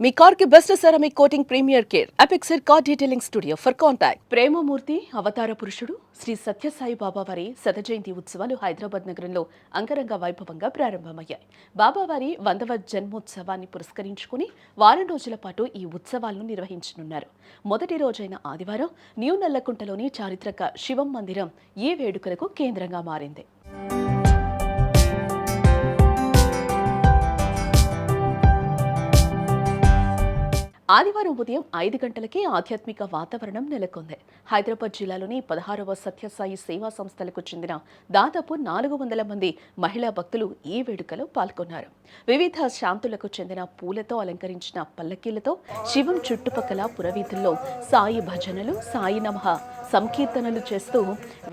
మీ car కి best ceramic coating premier care Apexer car detailing studio for contact. ప్రేమమూర్తి అవతార పురుషుడు శ్రీ సత్యసాయి బాబావారి శత జయంతి ఉత్సవాలు హైదరాబాద్ నగరంలో అంగరంగ వైభవంగా ప్రారంభమయ్యాయి. బాబావారి 100వ జన్మోత్సవాన్ని పురస్కరించుకుని వారం రోజుల పాటు ఈ ఉత్సవాలను నిర్వహించనున్నారు. మొదటి రోజైన ఆదివారం న్యూ నల్లకుంటలోని చారిత్రక శివం మందిరం ఈ వేడుకలకు కేంద్రంగా మారింది. ఆదివారం ఉదయం 5 గంటలకే ఆధ్యాత్మిక వాతావరణం నెలకొంది. హైదరాబాద్ జిల్లాలోని 16వ సత్యసాయి సేవా సంస్థలకు చెందిన దాదాపు 400 మంది మహిళా భక్తులు ఈ వేడుకలో పాల్గొన్నారు. వివిధ శాంతులకు చెందిన పూలతో అలంకరించిన పల్లకీలతో శివం చుట్టుపక్కల పురవీధుల్లో సాయి భజనలు, సాయి నమః సంకీర్తనలు చేస్తూ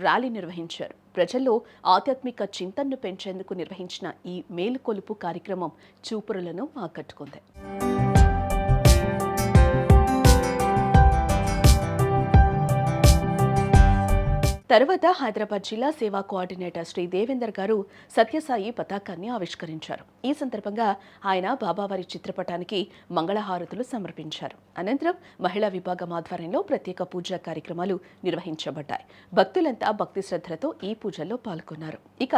ర్యాలీ నిర్వహించారు. ప్రజల్లో ఆధ్యాత్మిక చింతనను పెంచేందుకు నిర్వహించిన ఈ మేలుకొలుపు కార్యక్రమం చూపురులను ఆకట్టుకుంది. తర్వాత హైదరాబాద్ జిల్లా సేవా కోఆర్డినేటర్ శ్రీ దేవేందర్ గారు సత్యసాయి పతాకాన్ని ఆవిష్కరించారు. ఈ సందర్భంగా ఆయన బాబావారి చిత్రపటానికి మంగళహారతులు సమర్పించారు. అనంతరం మహిళా విభాగం ఆధ్వర్యంలో ప్రత్యేక పూజా కార్యక్రమాలు నిర్వహించబడ్డాయి. భక్తులంతా భక్తి శ్రద్ధలతో ఈ పూజల్లో పాల్గొన్నారు. ఇక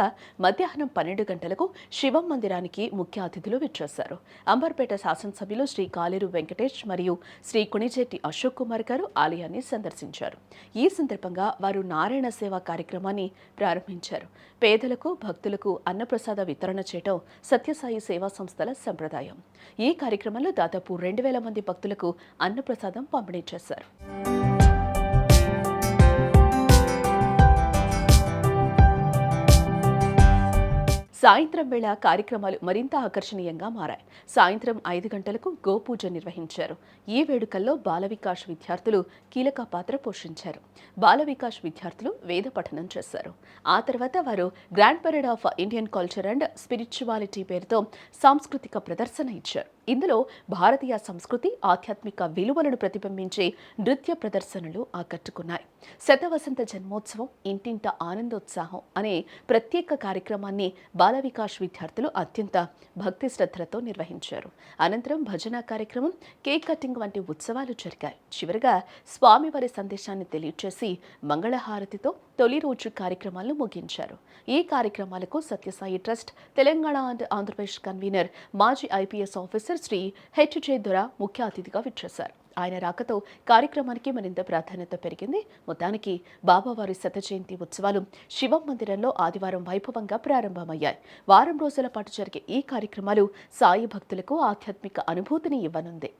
మధ్యాహ్నం 12 గంటలకు శివం మందిరానికి ముఖ్య అతిథులు విచ్చేశారు. అంబర్పేట శాసనసభ్యులు శ్రీ కాలేరు వెంకటేష్ మరియు శ్రీ కుణిజెట్టి అశోక్ కుమార్ గారు ఆలయాన్ని సందర్శించారు. ఈ సందర్భంగా వారు నారాయణ సేవా కార్యక్రమాన్ని ప్రారంభించారు. పేదలకు, భక్తులకు అన్నప్రసాద వితరణ చేయడం సత్యసాయి సేవా సంస్థల సంప్రదాయం. ఈ కార్యక్రమంలో దాదాపు 2000 మంది భక్తులకు అన్నప్రసాదం పంపిణీ చేశారు. సాయంత్రం వేళ కార్యక్రమాలు మరింత ఆకర్షణీయంగా మారాయి. సాయంత్రం 5 గంటలకు గోపూజ నిర్వహించారు. ఈ వేడుకల్లో బాల వికాస్ విద్యార్థులు కీలక పాత్ర పోషించారు. బాల వికాస్ విద్యార్థులు వేద పఠనం చేశారు. ఆ తర్వాత వారు grand parade of Indian culture and spirituality పేరుతో సాంస్కృతిక ప్రదర్శన ఇచ్చారు. ఇందులో భారతీయ సంస్కృతి, ఆధ్యాత్మిక విలువలను ప్రతిబింబించే నృత్య ప్రదర్శనలు ఆకట్టుకున్నాయి. శతవసంత జన్మోత్సవం ఇంటింట ఆనందోత్సాహం అనే ప్రత్యేక కార్యక్రమాన్ని బాల వికాస్ విద్యార్థులు అత్యంత భక్తి శ్రద్ధలతో నిర్వహించారు. అనంతరం భజన కార్యక్రమం, కేక్ కటింగ్ వంటి ఉత్సవాలు జరిగాయి. చివరిగా స్వామివారి సందేశాన్ని తెలియచేసి మంగళహారతితో తొలి రోజు కార్యక్రమాలను ముగించారు. ఈ కార్యక్రమాలకు Sathya Sai trust Telangana and Andhra Pradesh convener మాజీ IPS officer Shri H J. Dora ముఖ్య అతిథిగా విచ్చేశారు. ఆయన రాకతో కార్యక్రమానికి మరింత ప్రాధాన్యత పెరిగింది. మొత్తానికి బాబావారి శత జయంతి ఉత్సవాలు శివం మందిరంలో ఆదివారం వైభవంగా ప్రారంభమయ్యాయి. వారం రోజుల పాటు జరిగే ఈ కార్యక్రమాలు సాయి భక్తులకు ఆధ్యాత్మిక అనుభూతిని ఇవ్వనుంది.